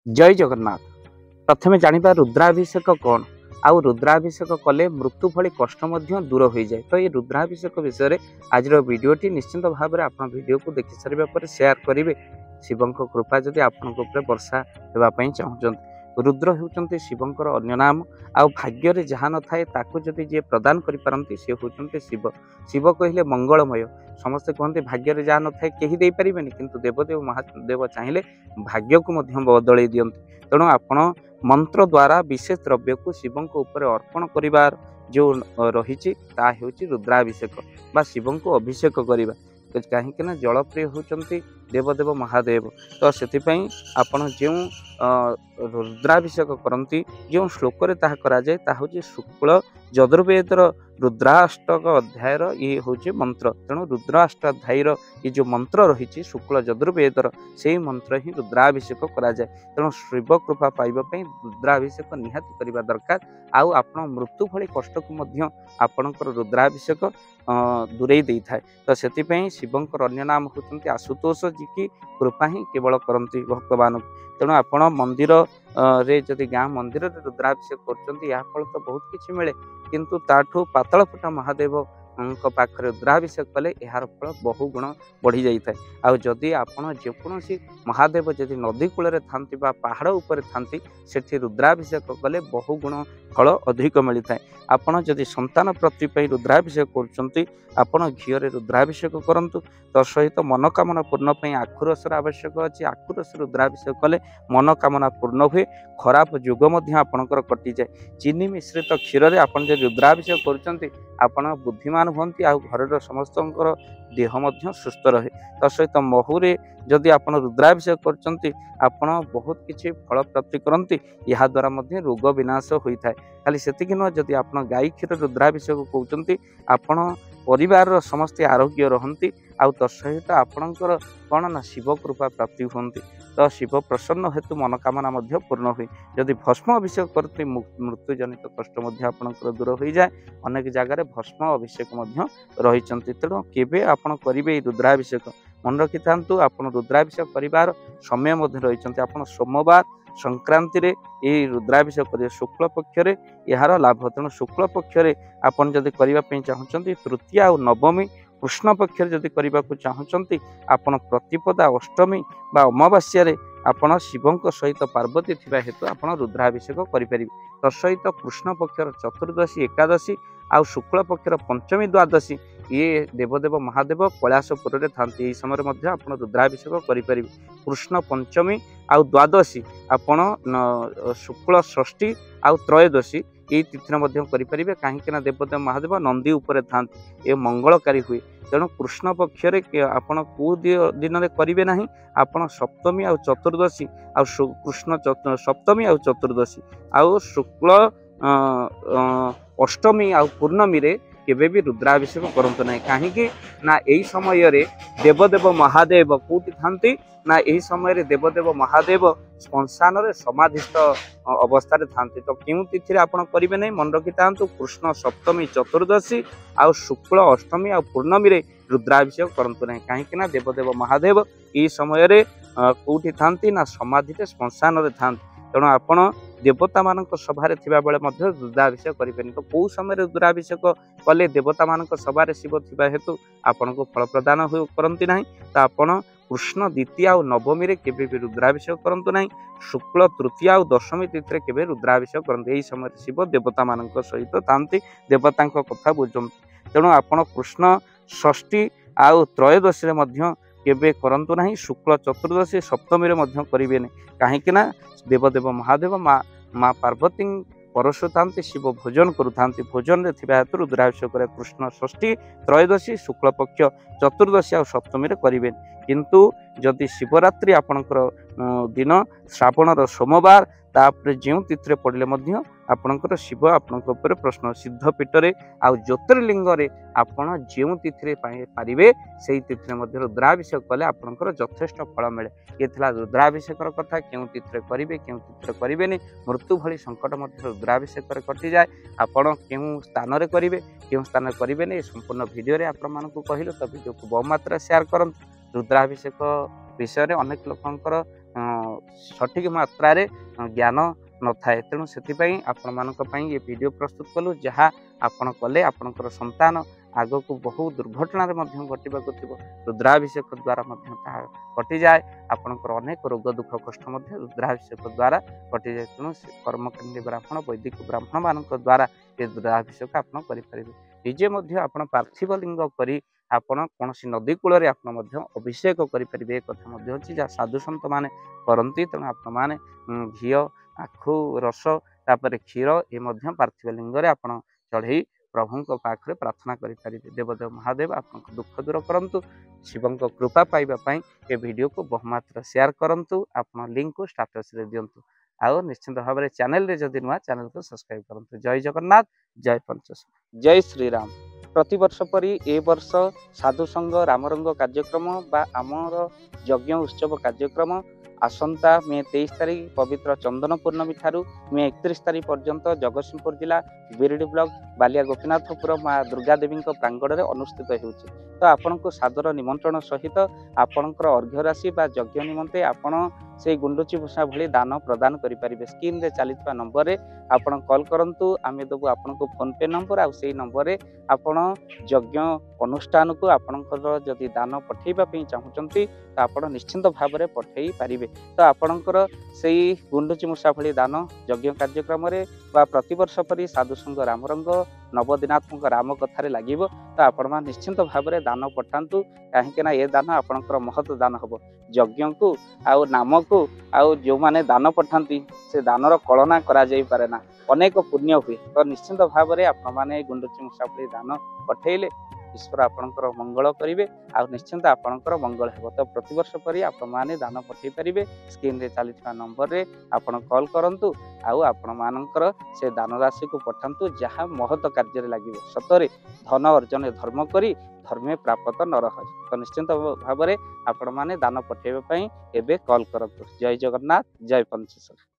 जय जगन्नाथ। प्रथमे जानिबा रुद्राभिषेक कौन आउ रुद्राभिषेक कले मृत्यु भली कष्ट दूर हो जाए। तो ये रुद्राभिषेक विषय में आज भिडटी निश्चित भाव में आप वीडियो को देखि सारा पर शेयर करेंगे। शिवं कृपा जदि आपण वर्षा होगापी चाहते। रुद्र होती शिवंकर अन्य नाम। आउ भाग्य जहाँ न थाए ताकू जदि जी प्रदान करपारती सी होती शिव। शिव कहले मंगलमय। समस्ते कहते भाग्य जहाँ न थाए कहीं दे पारे किंतु देवदेव महादेव चाहिए भाग्य को बदल दियंती। तेणु आपण मंत्र द्वारा विशेष द्रव्य को शिवं ऊपर अर्पण करिवार जो रही रुद्राभिषेक बा शिवं को अभिषेक करवा। कहीं जलप्रिय होती देवदेव महादेव। तो से आपण जो रुद्राभिषेक करती जो श्लोक करा जाए हूँ शुक्ल यजुर्वेदर रुद्राष्टक अध्यायर ये हूँ मंत्र। तेणु रुद्राष्टाध्यायी ये जो मंत्र रही शुक्ल यजुर्वेदर से मंत्र ही रुद्राभिषेक करा जाए। तेणु शिव कृपा पाइबापी रुद्राभिषेक निहाती करवा दरकार। आउ आपण मृत्यु भली कष्ट को आपणकर रुद्राभिषेक दूरे दे थाए। तो से शिवंकर अन्य नाम होती आशुतोष जी की कृपा ही केवल करती भक्तवान। तेणु आपण मंदिर रे जदि गाँ मंदिर रे रुद्राभिषेक कर तो बहुत किसी मिले किंतु ताठू पातल फुटा महादेव पाखे रुद्राभिषेक कले यार फल बहु गुण बढ़ी जाए। आउ जदि आपण जेकोसी महादेव जदि नदी कूल था पहाड़ उपर था से रुद्राभिषेक कले बहु गुण फल अधिक मिलता है। आपण जदि संतान प्राप्ति रुद्राभिषेक कर घीरे रुद्राभिषेक करूँ। तो सहित मनोकामना पूर्ण आखुरसर आवश्यक अच्छी। आखुरस रुद्राभिषेक कले मनोकामना पूर्ण हुए। खराब जुग आपणकर कटि जाए। चीनी मिश्रित क्षीर में आप रुद्राभिषेक कर बुद्धिमान हमें आ घर समस्त देह सुस्थ रहे। तो सहित महुरे जदि आप रुद्राभिषेक कर बहुत किसी फल प्राप्ति करती। या द्वारा रोग विनाश होता है। खाली से जदि आप गाई क्षीर रुद्राभिषेक कहते आपण परिवार समस्ते आरोग्य रहती। आउ तत्सहित आपणकर कौन ना शिव कृपा प्राप्ति होती। तो शिव प्रसन्न हेतु मनोकामना पूर्ण हुए। जदि भस्म अभिषेक करते मृत्युजनित कष्ट आपणकर दूर हो जाए। अनेक जगार भस्म अभिषेक रही। तेणु केवे आपण करेंगे रुद्राभिषेक मन रखि था। आपन रुद्राभिषेक करार समय रही। आप सोमवार संक्रांति रे ये रुद्राभिषेक करेंगे शुक्ल पक्ष यार लाभ। तेणु शुक्ल पक्ष आपन जदि करने चाहते तृतीया और नवमी कृष्ण पक्ष जदि करने को चाहते आपन प्रतिपदा अष्टमी बा अमावास्या आपण शिवं सहित पार्वती थिबा हेतु आपण रुद्राभिषेक करें। तत्सहित कृष्ण पक्षर चतुर्दशी एकादशी आउ शुक्ल पक्षर पंचमी द्वादशी ये देवदेव महादेव कैलाशपुर में था। यही समय आप रुद्राभिषेक करें। कृष्ण पंचमी आउ द्वादशी आपण शुक्ल षष्ठी आउ त्रयोदशी ये तिथि करें। कहीं देवदेव महादेव नंदी उपर था ये मंगलकारी हुए। तेणु कृष्ण पक्ष आपण को दिन में करेंगे ना आपण सप्तमी आउ चतुर्दशी आउ कृष्ण सप्तमी आउ चतुर्दशी आउ शुक्ल अष्टमी आउ पूर्णमी रे केबे भी रुद्राभिषेक करंतु नहीं। कहीं ना यही समय देवदेव महादेव कौटी थांती ना यही समय देवदेव महादेव श्मशान रे समाधिस्थ अवस्था थांती। तो क्यों तिथि आपन करेंगे नहीं मन रखि था। कृष्ण सप्तमी चतुर्दशी आउ शुक्ल अष्टमी आउ पूर्णमी रे रुद्राभिषेक करंतु नहीं। कहीं देवदेव महादेव यही समय कौटी थांती ना समाधि श्मशान रे थांती। तेणु आपण देवता मान सभारे थिबा बेले मध्य रुद्राभिषेक करें। तो कौ समय रुद्राभिषेक कले देवता मान सभारे शिव थिबा हेतु आपण को फल प्रदान करती ना। तो आपण कृष्ण द्वितीय और नवमी रे केबे भी रुद्राभिषेक करंतु नहीं। शुक्ल तृतीय और दशमी तिथि केबे रुद्राभिषेक करंतु। यही समय शिव देवता मान सहित थांती देवता कथा बुझंती। तेणु आपण कृष्ण षष्ठी आउ त्रयोदशी मध्य केबे करंतु नहीं। शुक्ल चतुर्दशी सप्तमी रे करेंगे नहीं। कहीं देवदेव महादेव माँ पार्वती परशु था शिव भोजन करुता। भोजन रे थिबा हेतु रुद्राभिषेक करे। कृष्ण षष्ठी त्रयोदशी शुक्ल पक्ष चतुर्दशी आ सप्तमी रे करेंगे। किंतु जदि शिवरात्रि आपणकर दिन श्रावणर सोमवार तापर जो तिथि पड़े आपणकर शिव आपण प्रश्न सिद्धपीठरे आ ज्योतिर्लिंग आपण जो तिथि पारे से तिथि रुद्राभिषेक कले आपणकर यथेष्ट फल मिले। ये थिला रुद्राभिषेक कथा। क्यों तिथि करेंगे क्यों तिथि करेंगे मृत्यु भली संकट रुद्राभिषेक कटि जाए। आपण क्यों स्थान करेंगे क्यों स्थान करेंगे संपूर्ण भिडियो आपण कहलु। तो भिडियो को बहुमात्रा शेयर करंतु। रुद्राभिषेक विषय अनेक लोकंकर सठिक मात्रा ज्ञान न थाए तेणु से आपण ये वीडियो प्रस्तुत कलु जहाँ आपण कले आपणकर संतान आग को बहु दुर्घटना घटवाक थी रुद्राभिषेक द्वारा कटि जाए आपणकर अनेक रोग दुख कष्ट रुद्राभिषेक द्वारा कटि जाए तेणु कर्मकांडी ब्राह्मण वैदिक ब्राह्मण मान द्वारा ये रुद्राभिषेक आप निजे आप पार्थिव लिंग करी आपण कौन नदी कूल अभिषेक करें कथा अच्छी जहाँ साधु सत मैंने करती तेणु आपने घी आखु रस तापर क्षीर ये पार्थिव लिंग आप चढ़ई प्रभु पाखे प्रार्थना करें देवदेव महादेव आप दुख दूर करूँ शिवों कृपा पाइबापी ये वीडियो को बहुमात्रा शेयर करूँ आप लिंक को स्टाटस दिंतु आउ निश्चित भाव में चैनल जदि नुआ चैनल को सब्सक्राइब करूँ। जय जगन्नाथ जय पंचेश्वर जय श्री राम। प्रति वर्ष परी ए वर्ष साधु संघ रामरंग कार्यक्रम बा आमर यज्ञ उत्सव कार्यक्रम आसंता मे 23 तारीख पवित्र चंदन पूर्णमी ठारू मे 31 तारीख पर्यंत जगतसिंहपुर जिला बिरडी ब्लॉक बालिया गोपीनाथपुर माँ दुर्गा देवी प्रांगण में अनुष्ठित होउछि। तो आपण को सादर निमंत्रण सहित आपणकर अर्घ्य राशि बा यज्ञ निमंते आपण से गुंडुची भूषा भली दान प्रदान करें। स्क्रीन रे चलता नंबर रे आपण कॉल करंतु आमे देबु आपण को फोन पे नंबर आ से नंबर रे आपण यज्ञ अनुष्ठान को आपणकर जदि दान पठेबा पई चाहुचंती तो आपण निश्चित भाव में पठेई पारिबे। तो आपणकर से गुंडुची मूषा भली दान यज्ञ कार्यक्रम रे बा प्रतिवर्ष परी साधु संघ रामरंग नवदिनात्मक राम कथार लगे तो आपण निश्चित भाव में दान पठातु कहीं ये दान आपणकर महत दान हम यज्ञ को आउ नाम को आउ जो माने दान पठाती से दानर कलना करा जाई पारे ना अनेक पुण्य हुए। तो निश्चित भाव में आपने गुंडुची मूषा भली दान पठेले ईश्वर आपणकर मंगल करेंगे आ निश्चिंत आपणकर मंगल हो। तो प्रतिवर्ष परी आपने दान पठे पारे स्क्रीन रे चलता नंबर रे आपण कॉल करंतु आउ आपण मानकर से दान राशि को पठातु जहाँ महत कार्य लगे सतरे धन अर्जन धर्म करी धर्मे प्राप्त न रह। तो निश्चिंत भाव में आपण माने दान पठेबा पई एबे कॉल करंतु। जय जगन्नाथ जय पंचेश्वर।